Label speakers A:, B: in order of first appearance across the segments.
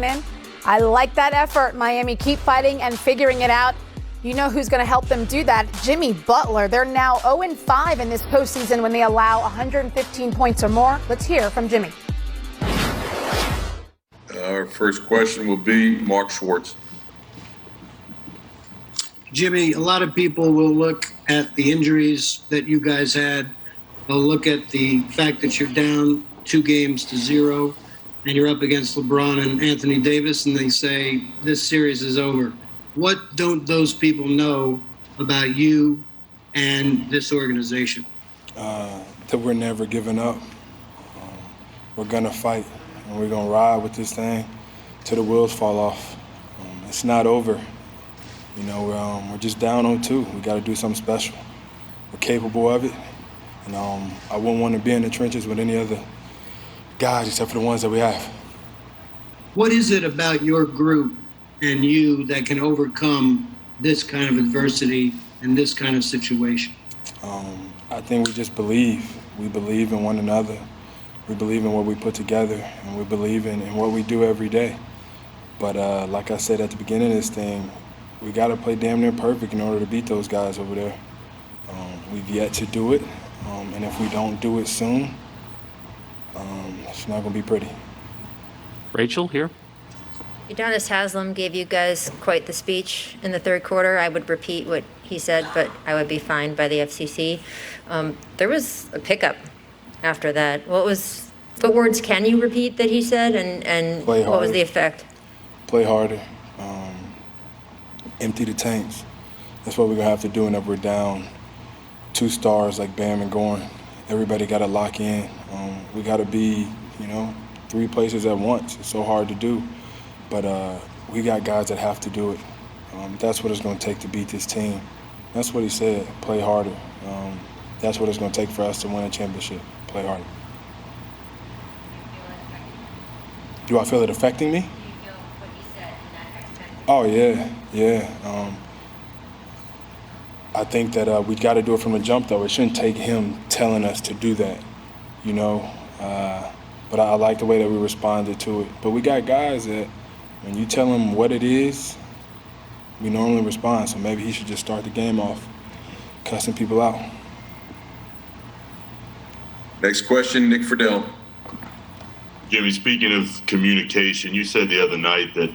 A: in. I like that effort, Miami. Keep fighting and figuring it out. You know who's going to help them do that? Jimmy Butler. They're now 0-5 in this postseason when they allow 115 points or more. Let's hear from Jimmy.
B: Our first question will be Mark Schwartz.
C: Jimmy, a lot of people will look at the injuries that you guys had. They'll look at the fact that you're down 2-0 and you're up against LeBron and Anthony Davis, and they say this series is over. What don't those people know about you and this organization?
D: That we're never giving up. We're going to fight, and we're going to ride with this thing till the wheels fall off. It's not over. You know, we're just down on 2. We got to do something special. We're capable of it. And I wouldn't want to be in the trenches with any other guys except for the ones that we have.
C: What is it about your group and you that can overcome this kind of adversity and this kind of situation?
D: I think we just believe. We believe in one another. We believe in what we put together, and we believe in what we do every day. But like I said at the beginning of this thing, we got to play damn near perfect in order to beat those guys over there. We've yet to do it, and if we don't do it soon, it's not going to be pretty.
E: Rachel, here.
F: Udonis Haslem gave you guys quite the speech in the third quarter. I would repeat what he said, but I would be fined by the FCC. There was a pickup after that. What words can you repeat that he said, and what was the effect?
D: Play harder. Empty the tanks. That's what we're going to have to do whenever we're down 2 stars like Bam and Goran. Everybody got to lock in. We got to be, 3 places at once. It's so hard to do. But we got guys that have to do it. That's what it's going to take to beat this team. That's what he said, play harder. That's what it's going to take for us to win a championship, play harder. Do I feel it affecting me? Oh, yeah. I think that we got to do it from the jump, though. It shouldn't take him telling us to do that, But I like the way that we responded to it. But we got guys that when you tell them what it is, we normally respond. So maybe he should just start the game off cussing people out.
B: Next question, Nick Friedel.
G: Jimmy, speaking of communication, you said the other night that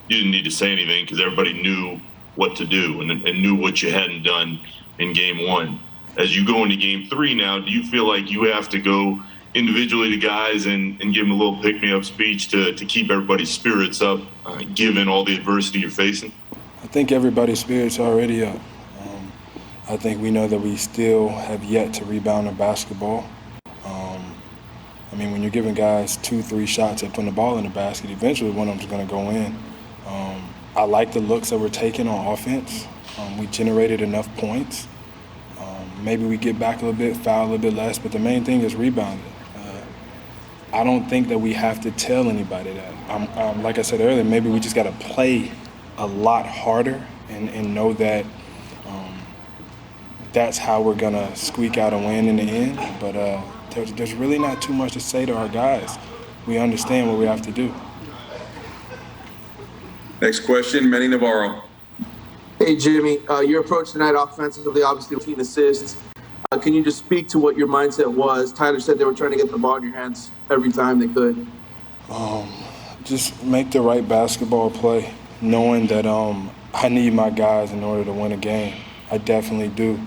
G: you didn't need to say anything because everybody knew what to do and knew what you hadn't done in game 1. As you go into game 3 now, do you feel like you have to go individually to guys and give them a little pick-me-up speech to keep everybody's spirits up, given all the adversity you're facing?
D: I think everybody's spirits are already up. I think we know that we still have yet to rebound in basketball. When you're giving guys 2-3 shots at putting the ball in the basket, eventually one of them's going to go in. I like the looks that we're taking on offense. We generated enough points. Maybe we get back a little bit, foul a little bit less, but the main thing is rebounding. I don't think that we have to tell anybody that. Like I said earlier, maybe we just got to play a lot harder and know that that's how we're going to squeak out a win in the end. But there's really not too much to say to our guys. We understand what we have to do.
B: Next question, Manny Navarro.
H: Hey, Jimmy, your approach tonight offensively, obviously 15 assists. Can you just speak to what your mindset was? Tyler said they were trying to get the ball in your hands every time they could.
D: Just make the right basketball play, knowing that I need my guys in order to win a game. I definitely do.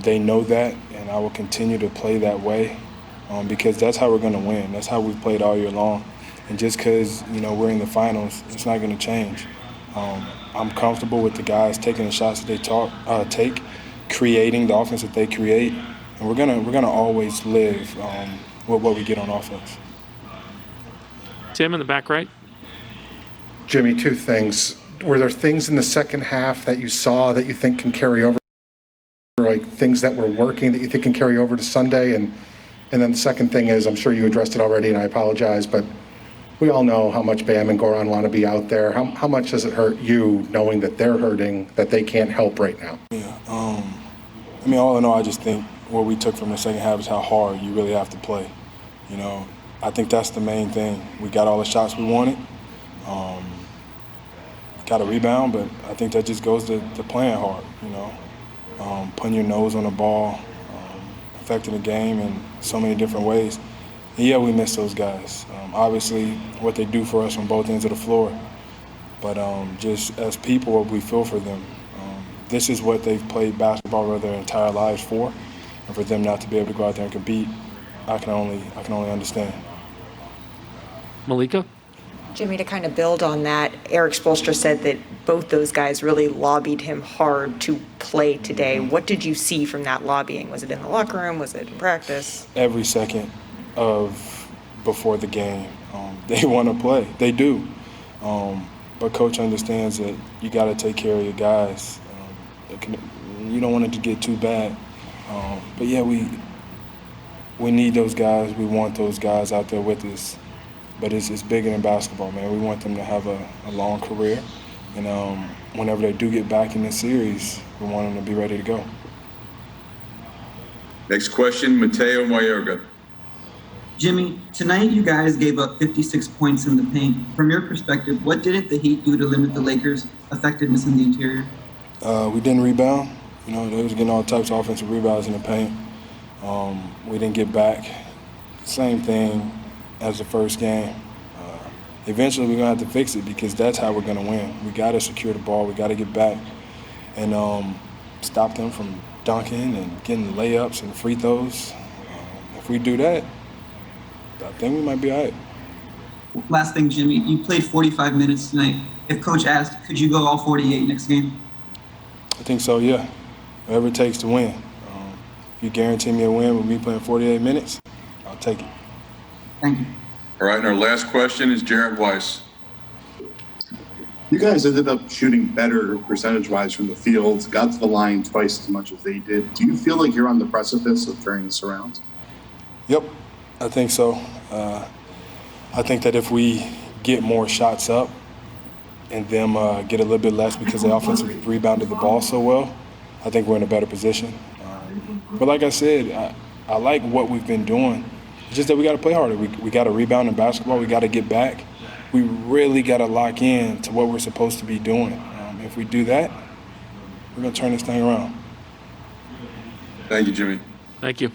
D: They know that, and I will continue to play that way because that's how we're going to win. That's how we've played all year long. And just because, we're in the finals, it's not going to change. I'm comfortable with the guys taking the shots that they take, creating the offense that they create, and we're gonna always live with what we get on offense.
E: Tim in the back right.
I: Jimmy, 2 things. Were there things in the second half that you saw that you think can carry over, like things that were working that you think can carry over to Sunday? And then the second thing is, I'm sure you addressed it already, and I apologize, but we all know how much Bam and Goran want to be out there. How much does it hurt you knowing that they're hurting, that they can't help right now?
D: Yeah. All in all, I just think what we took from the second half is how hard you really have to play. I think that's the main thing. We got all the shots we wanted. Got to rebound, but I think that just goes to playing hard, putting your nose on the ball, affecting the game in so many different ways. And yeah, we miss those guys. Obviously, what they do for us on both ends of the floor. But just as people, what we feel for them. This is what they've played basketball their entire lives for. And for them not to be able to go out there and compete, I can only understand.
E: Malika?
J: Jimmy, to kind of build on that, Eric Spoelstra said that both those guys really lobbied him hard to play today. What did you see from that lobbying? Was it in the locker room? Was it in practice?
D: Every second of before the game, they want to play. They do. But Coach understands that you got to take care of your guys. You don't want it to get too bad. But yeah, we need those guys. We want those guys out there with us. But it's bigger than basketball, man. We want them to have a long career. And whenever they do get back in this series, we want them to be ready to go.
B: Next question, Mateo Mayorga.
K: Jimmy, tonight you guys gave up 56 points in the paint. From your perspective, what didn't the Heat do to limit the Lakers' effectiveness in the interior?
D: We didn't rebound. They was getting all types of offensive rebounds in the paint. We didn't get back. Same thing as the first game. Eventually we're going to have to fix it because that's how we're going to win. We got to secure the ball. We got to get back and stop them from dunking and getting layups and free throws. If we do that, I think we might be all right.
K: Last thing, Jimmy, you played 45 minutes tonight. If Coach asked, could you go all 48 next game?
D: I think so, yeah. Whatever it takes to win. If you guarantee me a win with me playing 48 minutes, I'll take it.
K: Thank you.
B: All right, and our last question is Jared Weiss.
L: You guys ended up shooting better percentage-wise from the field, got to the line twice as much as they did. Do you feel like you're on the precipice of turning this around?
D: Yep, I think so. I think that if we get more shots up and them get a little bit less because they offensively rebounded the ball so well, I think we're in a better position. But like I said, I like what we've been doing. It's just that we got to play harder. We got to rebound in basketball. We got to get back. We really got to lock in to what we're supposed to be doing. If we do that, we're going to turn this thing around.
B: Thank you, Jimmy.
E: Thank you.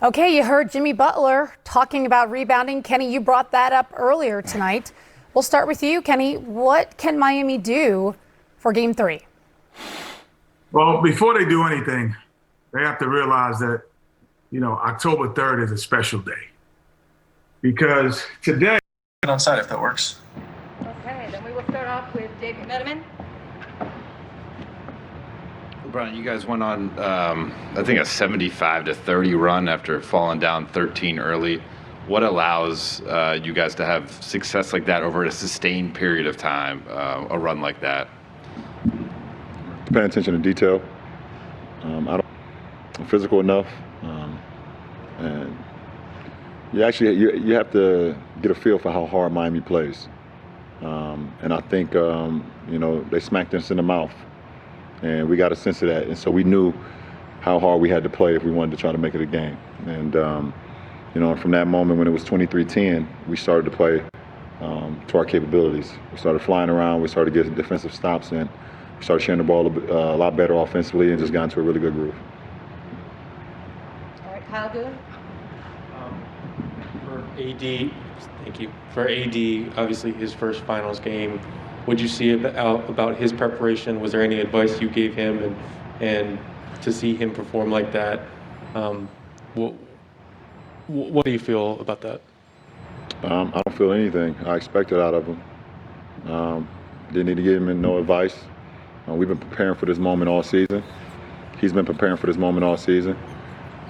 A: Okay, you heard Jimmy Butler talking about rebounding. Kenny, you brought that up earlier tonight. We'll start with you, Kenny. What can Miami do for Game 3?
M: Well, before they do anything, they have to realize that, October 3rd is a special day. Because today...
N: Get on side if that works.
O: Okay, then we will start off with David Medeman.
P: LeBron, you guys went on, I think, a 75-30 run after falling down 13 early. What allows you guys to have success like that over a sustained period of time, a run like that?
Q: Paying attention to detail. I'm physical enough, and you have to get a feel for how hard Miami plays. And I think they smacked us in the mouth, and we got a sense of that. And so we knew how hard we had to play if we wanted to try to make it a game. And from that moment when it was 23-10, we started to play to our capabilities. We started flying around. We started getting defensive stops, and we started sharing the ball a lot better offensively, and just got into a really good groove.
O: All right, Kyle Goon.
R: For AD, thank you. For AD, obviously his first finals game, what'd you see about his preparation? Was there any advice you gave him, and to see him perform like that, what do you feel about that?
Q: I don't feel anything I expected out of him. Didn't need to give him no advice. We've been preparing for this moment all season. He's been preparing for this moment all season.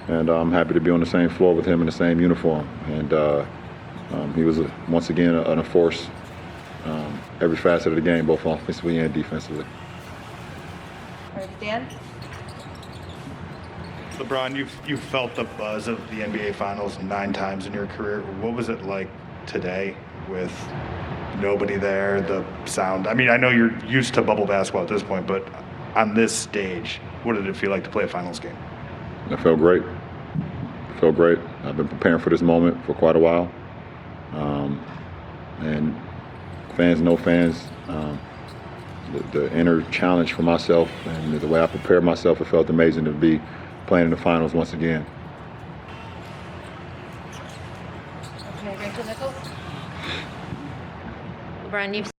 Q: And I'm happy to be on the same floor with him in the same uniform. And he was, once again, a force every facet of the game, both offensively and defensively.
O: All right, Dan.
N: LeBron, you've felt the buzz of the NBA Finals 9 times in your career. What was it like today with nobody there, the sound? I mean, I know you're used to bubble basketball at this point, but on this stage, what did it feel like to play a finals game?
Q: It felt great. I've been preparing for this moment for quite a while. And fans, no fans, the inner challenge for myself and the way I prepared myself, it felt amazing to be playing in the finals once again.
O: Okay, Rachel Nichols.
F: LeBron, you've